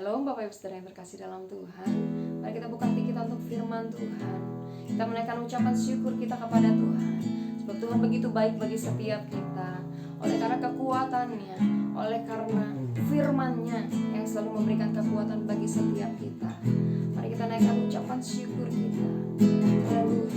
Shalom Bapak Ibu Saudara yang terkasih dalam Tuhan. Mari kita buka hati kita untuk firman Tuhan. Kita menaikkan ucapan syukur kita kepada Tuhan. Sebab Tuhan begitu baik bagi setiap kita. Oleh karena kekuatannya, oleh karena firman-Nya yang selalu memberikan kekuatan bagi setiap kita. Mari kita naikkan ucapan syukur kita. Haleluya.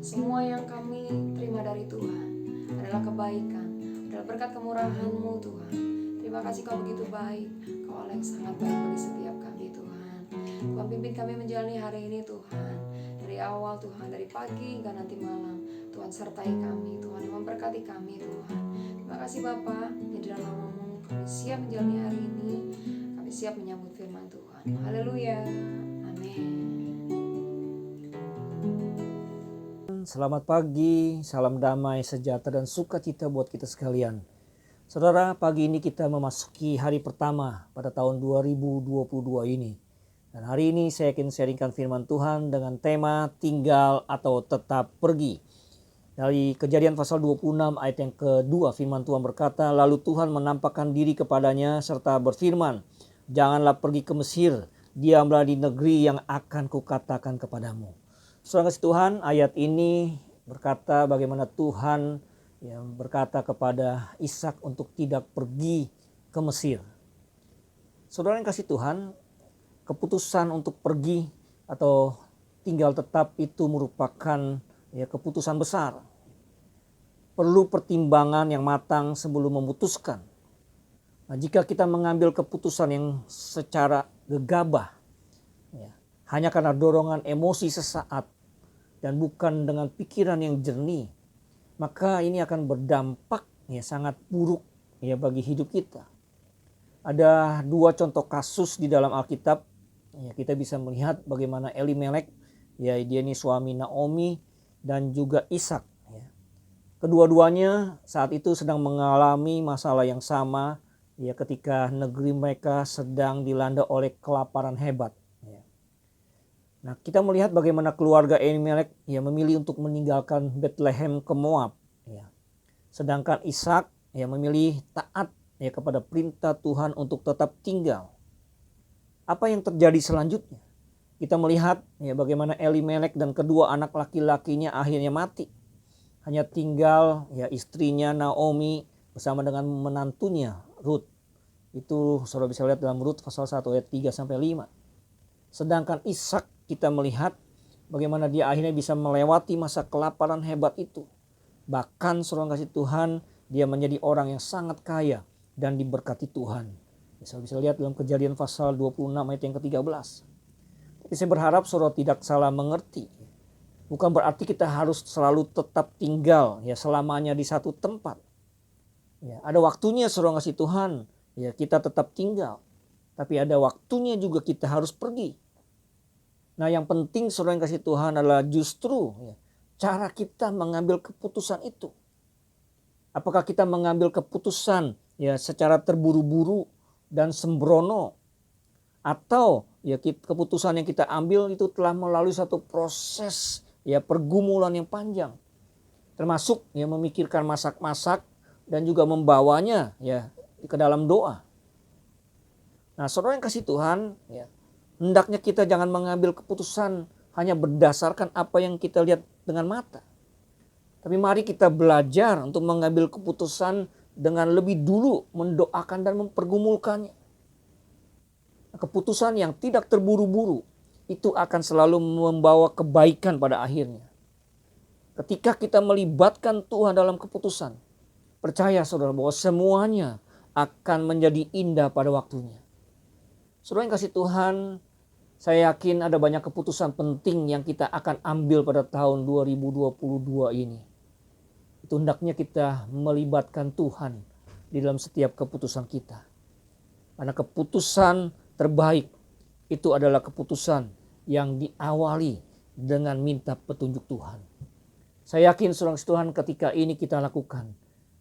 Semua yang kami terima dari Tuhan adalah kebaikan, adalah berkat kemurahan-Mu Tuhan. Terima kasih Kau begitu baik, Kau Allah yang sangat baik bagi setiap kami Tuhan. Tuhan pimpin kami menjalani hari ini Tuhan. Dari awal Tuhan, dari pagi hingga nanti malam. Tuhan sertai kami, Tuhan yang memberkati kami Tuhan. Terima kasih Bapa, di dalam nama-Mu kami siap menjalani hari ini. Kami siap menyambut firman Tuhan. Haleluya, amin. Selamat pagi, salam damai, sejahtera dan sukacita buat kita sekalian. Saudara, pagi ini kita memasuki hari pertama pada tahun 2022 ini. Dan hari ini saya akan sharingkan firman Tuhan dengan tema tinggal atau tetap pergi. Dari Kejadian pasal 26 ayat yang kedua, firman Tuhan berkata, "Lalu Tuhan menampakkan diri kepadanya serta berfirman, janganlah pergi ke Mesir, diamlah di negeri yang akan kukatakan kepadamu." Saudara kasih Tuhan, ayat ini berkata bagaimana Tuhan yang berkata kepada Ishak untuk tidak pergi ke Mesir. Saudara yang kasih Tuhan, keputusan untuk pergi atau tinggal tetap itu merupakan keputusan besar. Perlu pertimbangan yang matang sebelum memutuskan. Nah, jika kita mengambil keputusan yang secara gegabah, ya, hanya karena dorongan emosi sesaat dan bukan dengan pikiran yang jernih, maka ini akan berdampak ya sangat buruk ya bagi hidup kita. Ada dua contoh kasus di dalam Alkitab. Ya, kita bisa melihat bagaimana Elimelek, ya dia ini suami Naomi dan juga Ishak. Ya. Kedua-duanya saat itu sedang mengalami masalah yang sama. Ya, ketika negeri mereka sedang dilanda oleh kelaparan hebat. Ya. Nah, kita melihat bagaimana keluarga Elimelek ya memilih untuk meninggalkan Bethlehem ke Moab. Ya. Sedangkan Ishak ya memilih taat ya kepada perintah Tuhan untuk tetap tinggal. Apa yang terjadi selanjutnya? Kita melihat ya bagaimana Elimelek dan kedua anak laki-lakinya akhirnya mati. Hanya tinggal ya istrinya Naomi bersama dengan menantunya Rut. Itu saudara bisa lihat dalam Rut pasal 1 ayat 3 sampai 5. Sedangkan Ishak kita melihat bagaimana dia akhirnya bisa melewati masa kelaparan hebat itu. Bahkan saudara kasih Tuhan, dia menjadi orang yang sangat kaya dan diberkati Tuhan. Saudara bisa lihat dalam Kejadian pasal 26 ayat yang ke-13. Tapi saya berharap saudara tidak salah mengerti. Bukan berarti kita harus selalu tetap tinggal ya selamanya di satu tempat. Ya, ada waktunya saudara kasih Tuhan, ya kita tetap tinggal. Tapi ada waktunya juga kita harus pergi. Nah, yang penting saudara yang kasih Tuhan adalah justru ya, cara kita mengambil keputusan itu. Apakah kita mengambil keputusan ya secara terburu-buru dan sembrono, atau ya keputusan yang kita ambil itu telah melalui satu proses ya pergumulan yang panjang, termasuk ya memikirkan masak-masak dan juga membawanya ya ke dalam doa. Nah, saudara yang kasih Tuhan, ya hendaknya kita jangan mengambil keputusan hanya berdasarkan apa yang kita lihat dengan mata. Tapi mari kita belajar untuk mengambil keputusan dengan lebih dulu mendoakan dan mempergumulkannya. Keputusan yang tidak terburu-buru itu akan selalu membawa kebaikan pada akhirnya. Ketika kita melibatkan Tuhan dalam keputusan, percaya saudara bahwa semuanya akan menjadi indah pada waktunya. Saudara yang kasih Tuhan, saya yakin ada banyak keputusan penting yang kita akan ambil pada tahun 2022 ini. Itu hendaknya kita melibatkan Tuhan di dalam setiap keputusan kita. Karena keputusan terbaik itu adalah keputusan yang diawali dengan minta petunjuk Tuhan. Saya yakin saudara Tuhan ketika ini kita lakukan,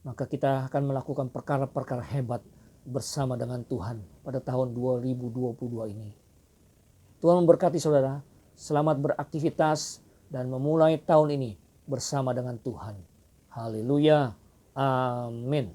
maka kita akan melakukan perkara-perkara hebat bersama dengan Tuhan pada tahun 2022 ini. Tuhan memberkati saudara, selamat beraktivitas dan memulai tahun ini bersama dengan Tuhan. Haleluya, amin.